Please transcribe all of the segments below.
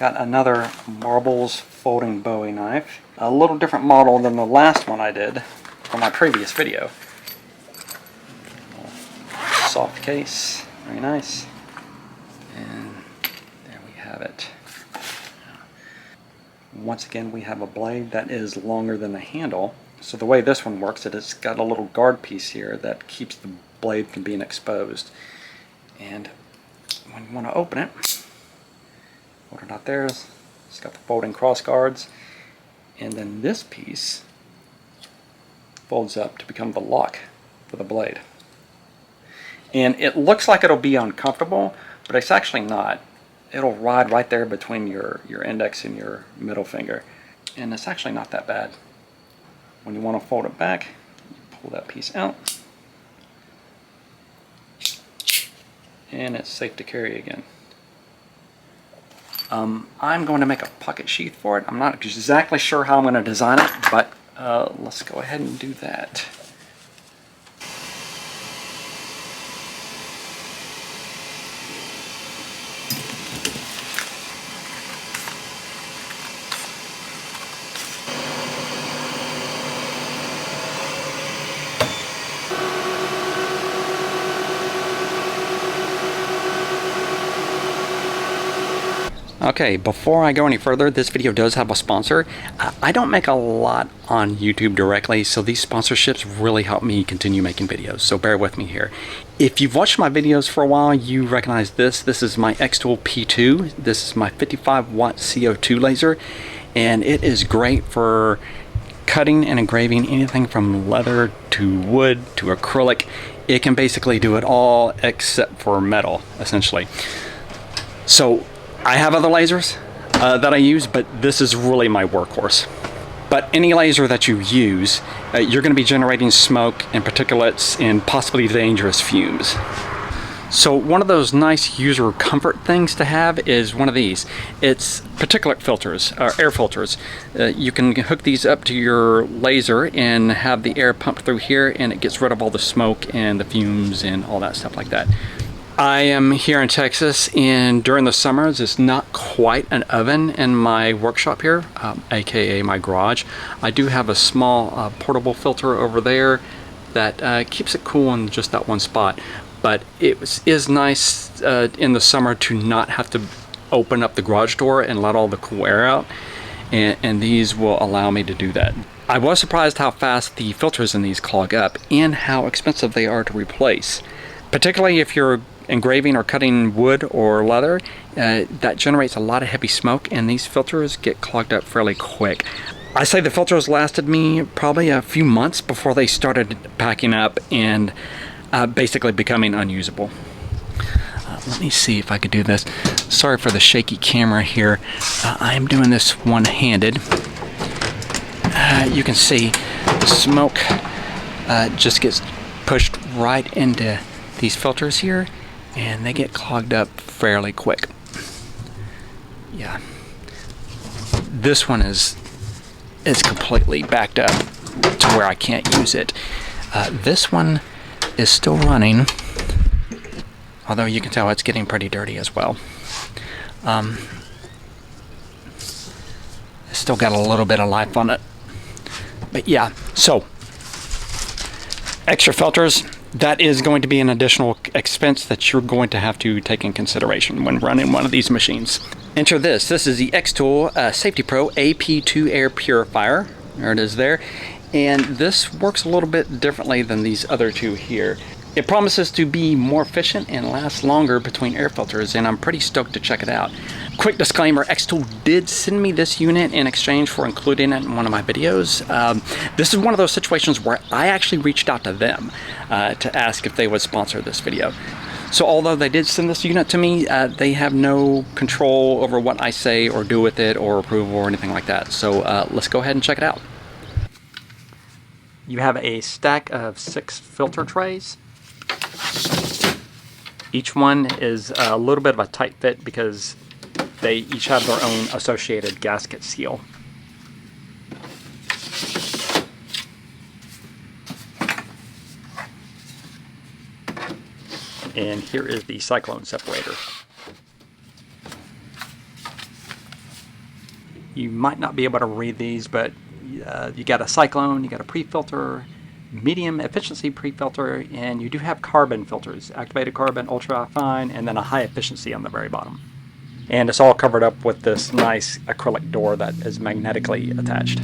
Got another Marbles folding Bowie knife. A little different model than the last one I did from my previous video. Soft case, very nice. And there we have it. Once again, we have a blade that is longer than the handle. So the way this one works, it's got a little guard piece here that keeps the blade from being exposed. And when you want to open it, hold it out there. It's got the folding cross guards, and then this piece folds up to become the lock for the blade. And it looks like it'll be uncomfortable, but it's actually not. It'll ride right there between your index and your middle finger, and it's actually not that bad. When you want to fold it back, you pull that piece out, and it's safe to carry again. I'm going to make a pocket sheath for it. I'm not exactly sure how I'm going to design it, but let's go ahead and do that. Okay, before I go any further, this video does have a sponsor. I don't make a lot on YouTube directly, so these sponsorships really help me continue making videos, so bear with me here. If you've watched my videos for a while, you recognize this. This is my xTool P2. This is my 55 watt CO2 laser, and it is great for cutting and engraving anything from leather to wood to acrylic. It can basically do it all except for metal, essentially. So I have other lasers that I use, but this is really my workhorse. But any laser that you use, you're going to be generating smoke and particulates and possibly dangerous fumes. So one of those nice user comfort things to have is one of these. It's particulate filters, or air filters. You can hook these up to your laser and have the air pumped through here, and it gets rid of all the smoke and the fumes and all that stuff like that. I am here in Texas, and during the summers it's not quite an oven in my workshop here, aka my garage. I do have a small portable filter over there that keeps it cool in just that one spot, but it is nice in the summer to not have to open up the garage door and let all the cool air out, and these will allow me to do that. I was surprised how fast the filters in these clog up and how expensive they are to replace, particularly if you're engraving or cutting wood or leather. That generates a lot of heavy smoke, and these filters get clogged up fairly quick. I say the filters lasted me probably a few months before they started packing up and basically becoming unusable. Let me see if I could do this. Sorry for the shaky camera here. I am doing this one-handed. You can see the smoke just gets pushed right into these filters here, and they get clogged up fairly quick. Yeah, this one is completely backed up to where I can't use it. This one is still running, although you can tell it's getting pretty dirty as well. It's still got a little bit of life on it, but yeah. So extra filters, that is going to be an additional expense that you're going to have to take in consideration when running one of these machines. Enter this. This is the xTool Safety Pro AP2 air purifier. There it is there. And this works a little bit differently than these other two here. It promises to be more efficient and last longer between air filters, and I'm pretty stoked to check it out. Quick disclaimer, xTool did send me this unit in exchange for including it in one of my videos. This is one of those situations where I actually reached out to them to ask if they would sponsor this video. So although they did send this unit to me, they have no control over what I say or do with it or approval or anything like that. So let's go ahead and check it out. You have a stack of 6 filter trays. Each one is a little bit of a tight fit because they each have their own associated gasket seal. And here is the cyclone separator. You might not be able to read these, but you got a cyclone, you got a pre-filter, medium efficiency pre-filter, and you do have carbon filters, activated carbon, ultra fine, and then a high efficiency on the very bottom. And it's all covered up with this nice acrylic door that is magnetically attached.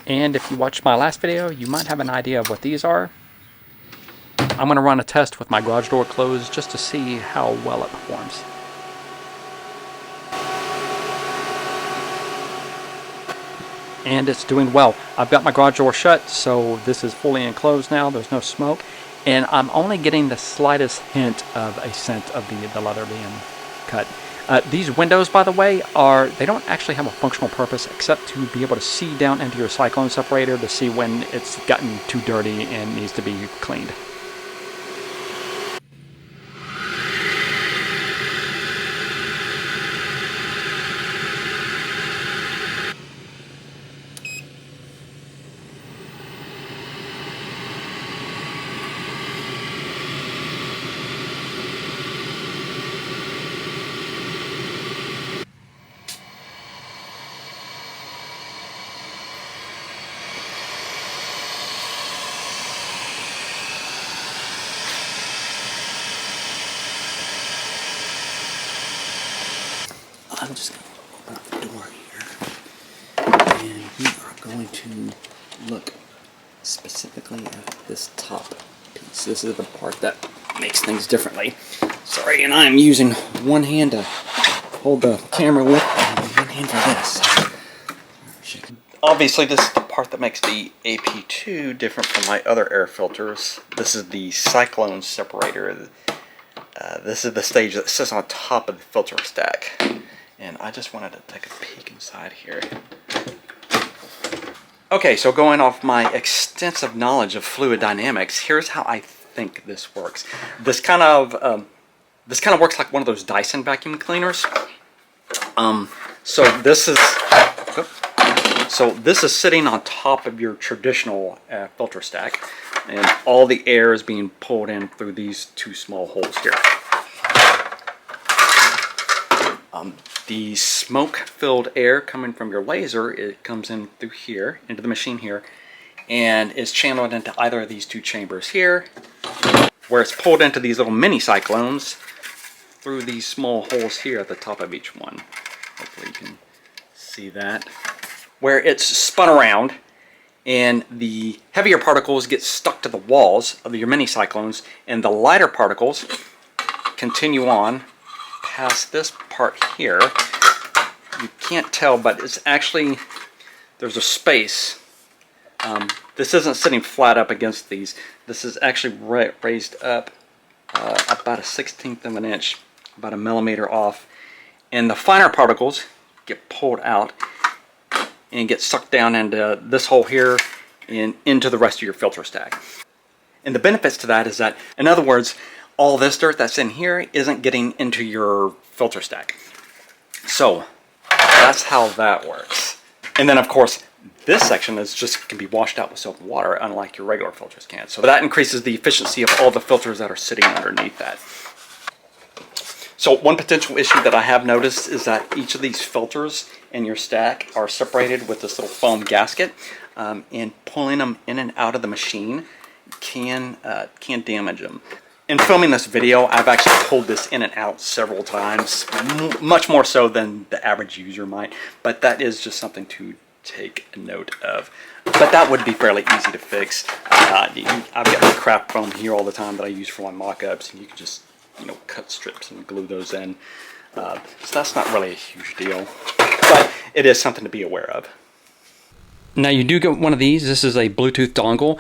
And if you watched my last video, you might have an idea of what these are. I'm going to run a test with my garage door closed just to see how well it performs. And it's doing well. I've got my garage door shut, so this is fully enclosed now. There's no smoke. And I'm only getting the slightest hint of a scent of the leather being cut. These windows, by the way, they don't actually have a functional purpose except to be able to see down into your cyclone separator to see when it's gotten too dirty and needs to be cleaned. I'm just going to open up the door here, and we are going to look specifically at this top piece. This is the part that makes things differently. Sorry, and I'm using one hand to hold the camera with, and one hand for this. Obviously, this is the part that makes the AP2 different from my other air filters. This is the cyclone separator. This is the stage that sits on top of the filter stack. And I just wanted to take a peek inside here. Okay, so going off my extensive knowledge of fluid dynamics, here's how I think this works. This kind of works like one of those Dyson vacuum cleaners. So this is sitting on top of your traditional filter stack, and all the air is being pulled in through these two small holes here. The smoke-filled air coming from your laser, it comes in through here, into the machine here, and is channeled into either of these two chambers here, where it's pulled into these little mini cyclones through these small holes here at the top of each one. Hopefully you can see that. Where it's spun around, and the heavier particles get stuck to the walls of your mini cyclones, and the lighter particles continue on past this part here. You can't tell, but it's actually, there's a space. This isn't sitting flat up against these. This is actually raised up about a 1/16 of an inch, about a millimeter off. And the finer particles get pulled out and get sucked down into this hole here and into the rest of your filter stack. And the benefits to that is that, in other words, all this dirt that's in here isn't getting into your filter stack. So that's how that works. And then of course this section can be washed out with soap and water, unlike your regular filters can. So that increases the efficiency of all the filters that are sitting underneath that. So one potential issue that I have noticed is that each of these filters in your stack are separated with this little foam gasket, and pulling them in and out of the machine can damage them. In filming this video, I've actually pulled this in and out several times, much more so than the average user might, but that is just something to take note of. But that would be fairly easy to fix. I've got craft foam here all the time that I use for my mock-ups, and you can just, cut strips and glue those in. So that's not really a huge deal, but it is something to be aware of. Now you do get one of these. This is a Bluetooth dongle.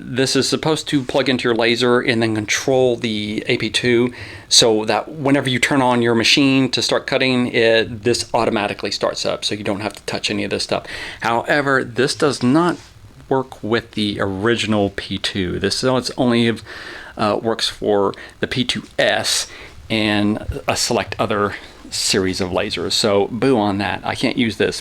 This is supposed to plug into your laser and then control the AP2 so that whenever you turn on your machine to start cutting, this automatically starts up so you don't have to touch any of this stuff. However, this does not work with the original P2. This only works for the P2S and a select other series of lasers. So boo on that. I can't use this.